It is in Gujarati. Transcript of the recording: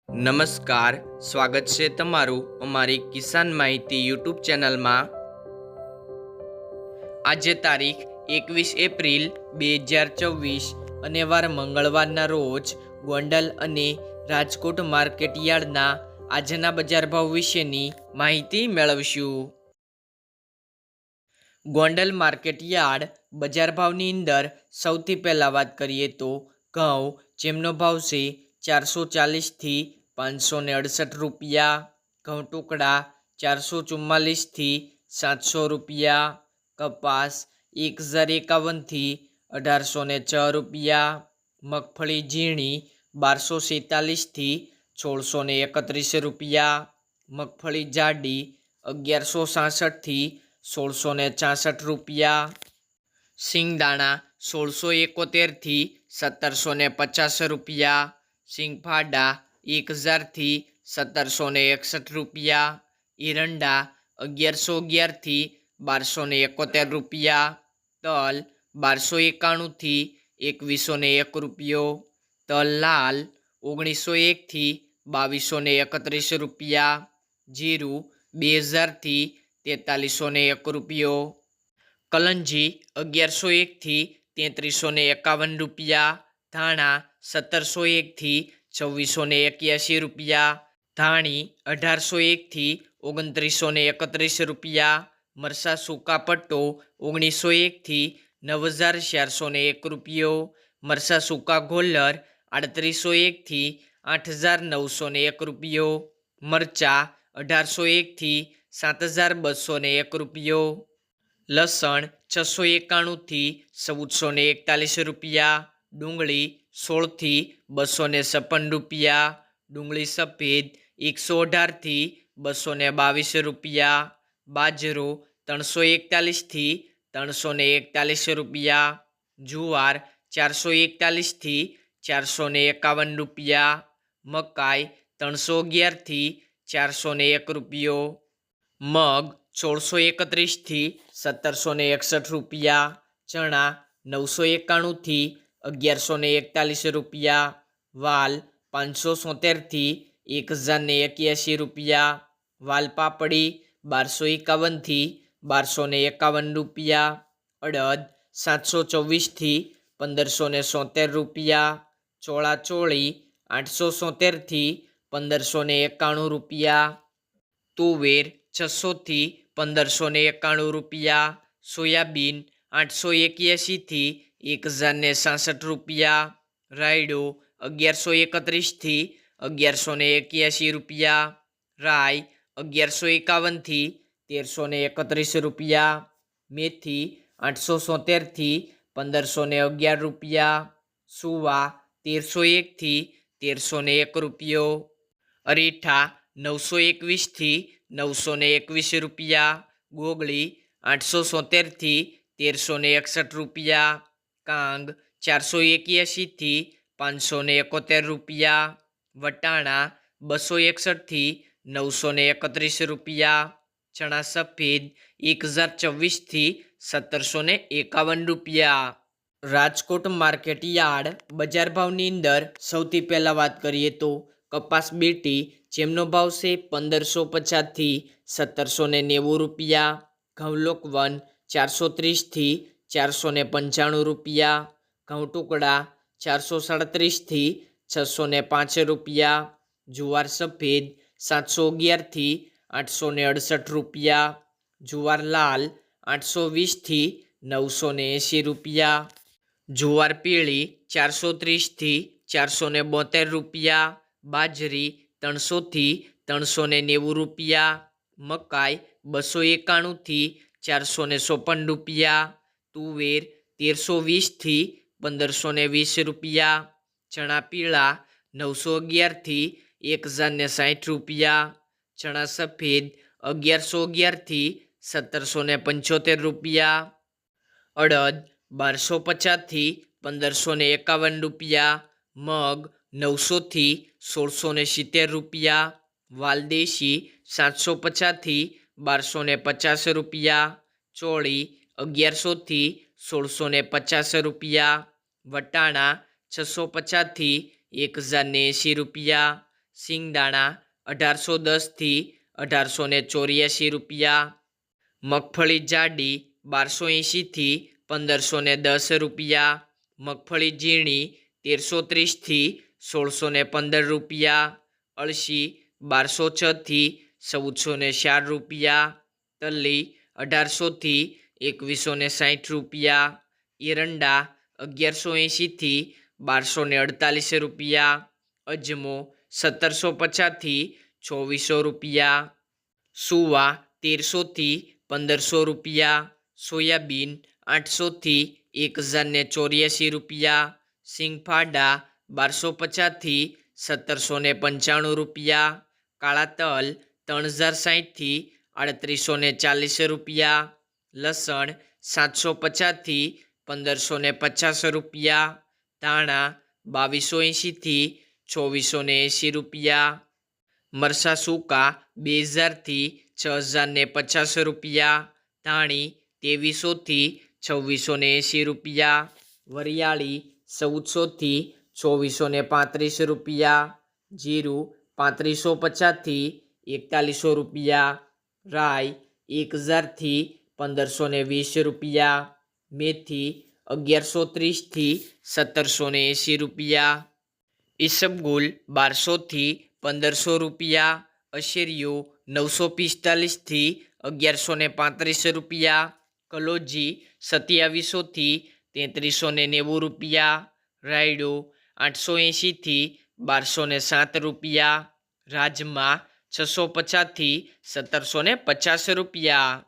નમસ્કાર, સ્વાગત છે તમારું અમારી કિસાન માહિતી યુટ્યુબ ચેનલમાં। આજે તારીખ 21 એપ્રિલ 2024 અને વાર મંગળવારના રોજ ગોંડલ અને રાજકોટ માર્કેટયાર્ડના આજના બજાર ભાવ વિશેની માહિતી મેળવશું। ગોંડલ માર્કેટયાર્ડ બજાર ભાવની અંદર સૌથી પહેલાં વાત કરીએ તો ઘઉં, જેમનો ભાવ છે 440થી 568 રૂપિયા, ઘઉં ટુકડા 444થી 700 રૂપિયા, કપાસ 1051થી 1806 રૂપિયા, મગફળી ઝીણી 1247થી 1631 રૂપિયા, મગફળી જાડી 1166થી 1666 રૂપિયા, સિંગદાણા 1671થી 1750 રૂપિયા, સિંગફાડા 1000થી 1761 રૂપિયા, એરંડા 1111થી 1271 રૂપિયા, તલ 1291થી 2101 રૂપિયો, તલ લાલ 1901થી 2231 રૂપિયા, જીરું 2000થી 4301 રૂપિયો, કલંજી 1101થી 3351 રૂપિયા, ધાણા 1701થી 2481 રૂપિયા, ધાણી 1801થી 2931 રૂપિયા, મરસા સૂકા પટ્ટો 1901થી 9401 રૂપિયો, મરસા સૂકા ગોલ્લર 3801થી 8901 રૂપિયો, મરચા 1801થી 7201 રૂપિયો, લસણ 691થી 1441 રૂપિયા, ડુંગળી 16થી 256 રૂપિયા, ડુંગળી સફેદ 118થી 222 રૂપિયા, બાજરો 341થી 341 રૂપિયા, જુવાર 441થી 451 રૂપિયા, મકાઈ 311થી 401 રૂપિયો, મગ 1631થી 1761 રૂપિયા, ચણા 991થી 1141 રૂપિયા, વાલ 577થી 1081 રૂપિયા, વાલ પાપડી 1251થી 1251 રૂપિયા, અડદ 724થી 1570 રૂપિયા, ચોળા ચોળી 870થી 1591 રૂપિયા, તુવેર 600થી 1591 રૂપિયા, સોયાબીન 881થી 1066 રૂપિયા, રાયડો 1131થી 1181 રૂપિયા, રાઈ 1151થી 1331 રૂપિયા, મેથી 870થી 1511 રૂપિયા, સુવા 1301થી 1301 રૂપિયો, અરીઠા 921થી 921 રૂપિયા, ગોગળી 870થી 1361 રૂપિયા, કાંગ 481થી 571 રૂપિયા, વટાણા 261થી 931 રૂપિયા, ચણા સફેદ 1024થી 1751 રૂપિયા। રાજકોટ માર્કેટયાર્ડ બજાર ભાવની અંદર સૌથી પહેલાં વાત કરીએ તો કપાસ બીટી, જેમનો ભાવ છે 1550થી 1790 રૂપિયા, ઘઉં લોકવન 430થી 495 રૂપિયા, ઘઉં ટુકડા 437થી 605 રૂપિયા, જુવાર સફેદ 711થી 868 રૂપિયા, જુવાર લાલ 820થી 980 રૂપિયા, જુવાર પીળી 430થી 472 રૂપિયા, બાજરી 300થી 390 રૂપિયા, મકાઈ 291થી 454 રૂપિયા, તુવેર 1320થી 1520 રૂપિયા, ચણા પીળા 911થી 1060 રૂપિયા, ચણા સફેદ 1111થી 1775 રૂપિયા, અડદ 1250થી 1551 રૂપિયા, મગ 900થી 1670 રૂપિયા, વાલદેશી 750થી 1250 રૂપિયા, ચોળી 1100થી 1650 રૂપિયા, વટાણા 650થી 1080 રૂપિયા, સિંગદાણા 1810થી 1884 રૂપિયા, મગફળી જાડી 1280થી 1510 રૂપિયા, મગફળી ઝીણી 1330થી 1615 રૂપિયા, અળસી 1206થી 1404 રૂપિયા, તલી 1800થી 2160 રૂપિયા, એરંડા 1180થી 1248 રૂપિયા, અજમો 1750થી 2400 રૂપિયા, સુવા 1300થી 1500 રૂપિયા, સોયાબીન 800થી 1084 રૂપિયા, સિંગફાડા 1250થી 1795 રૂપિયા, કાળા તલ 3060થી 3840 રૂપિયા, લસણ 750થી 1550 રૂપિયા, ધાણા 2280થી 2480 રૂપિયા, મરસા સૂકા 2000થી 6050 રૂપિયા, ધાણી 2300થી 2680 રૂપિયા, વરિયાળી 1400થી 2435 રૂપિયા, જીરું 3550થી 4100 રૂપિયા, રાઈ 1000થી 1520 રૂપિયા, મેથી 1130થી 1780 રૂપિયા, ઈસબગુલ 1200થી 1500 રૂપિયા, અશેરીઓ 945થી 1135 રૂપિયા, કલોજી 2700થી 3390 રૂપિયા, રાયડો 880થી 1207 રૂપિયા, રાજમા 650થી 1750 રૂપિયા.